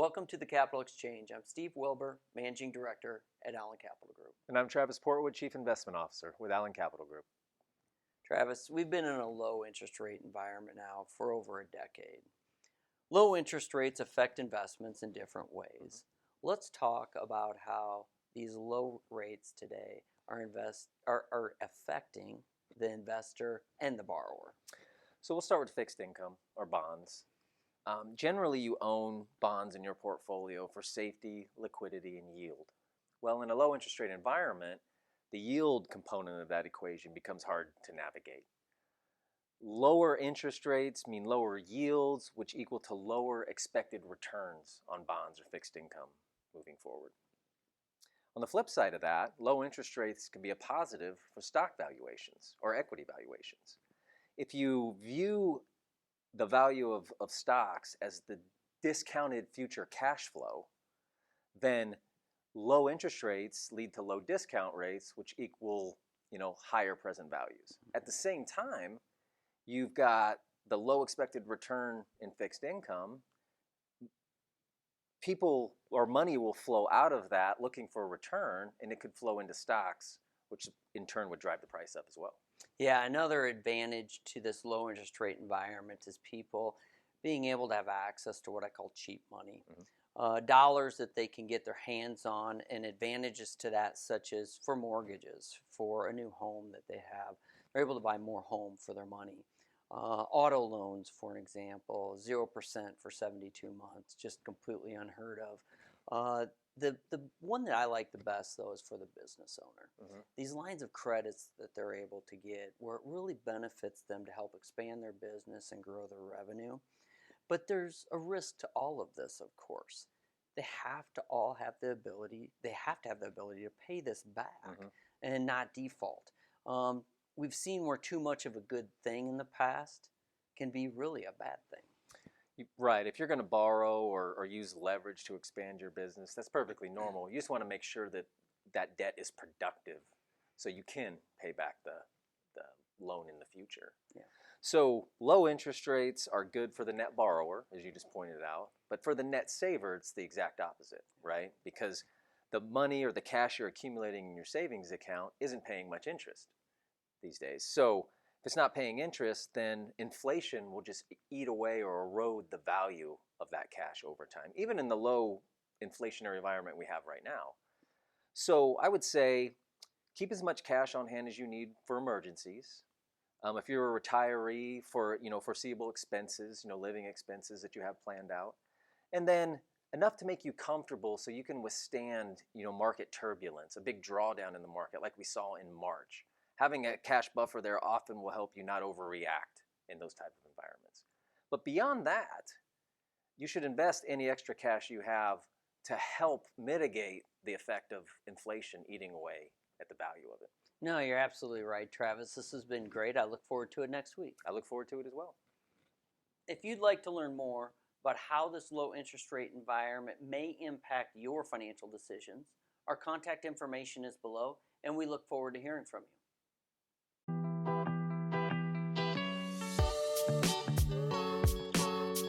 Welcome to the Capital Exchange. I'm Steve Wilbur, Managing Director at Allen Capital Group. And I'm Travis Portwood, Chief Investment Officer with Allen Capital Group. Travis, we've been in a low interest rate environment now for over a decade. Low interest rates affect investments in different ways. Let's talk about how these low rates today are affecting the investor and the borrower. So we'll start with fixed income or bonds. Generally, you own bonds in your portfolio for safety, liquidity, and yield. Well, in a low interest rate environment, the yield component of that equation becomes hard to navigate. Lower interest rates mean lower yields, which equal to lower expected returns on bonds or fixed income moving forward. On the flip side of that, low interest rates can be a positive for stock valuations or equity valuations. If you view the value of stocks as the discounted future cash flow, then low interest rates lead to low discount rates, which equal higher present values. At the same time, you've got the low expected return in fixed income. People or money will flow out of that looking for a return, and it could flow into stocks, which in turn would drive the price up as well. Yeah, another advantage to this low interest rate environment is people being able to have access to what I call cheap money. Dollars that they can get their hands on, and advantages to that, such as for mortgages, for a new home that they have. They're able to buy more home for their money. Auto loans, for an example, 0% for 72 months, just completely unheard of. The one that I like the best, though, is for the business owner. These lines of credits that they're able to get, where it really benefits them to help expand their business and grow their revenue. But there's a risk to all of this, of course. They have to have the ability to pay this back and not default. We've seen where too much of a good thing in the past can be really a bad thing. Right. If you're going to borrow or use leverage to expand your business, that's perfectly normal. You just want to make sure that that debt is productive so you can pay back the loan in the future. Yeah. So low interest rates are good for the net borrower, as you just pointed out. But for the net saver, it's the exact opposite, right? Because the money or the cash you're accumulating in your savings account isn't paying much interest these days. So if it's not paying interest, then inflation will just eat away or erode the value of that cash over time, even in the low inflationary environment we have right now. So I would say keep as much cash on hand as you need for emergencies. If you're a retiree, for foreseeable expenses, living expenses that you have planned out, and then enough to make you comfortable so you can withstand market turbulence, a big drawdown in the market like we saw in March. Having a cash buffer there often will help you not overreact in those type of environments. But beyond that, you should invest any extra cash you have to help mitigate the effect of inflation eating away at the value of it. No, you're absolutely right, Travis. This has been great. I look forward to it next week. I look forward to it as well. If you'd like to learn more about how this low interest rate environment may impact your financial decisions, our contact information is below, and we look forward to hearing from you.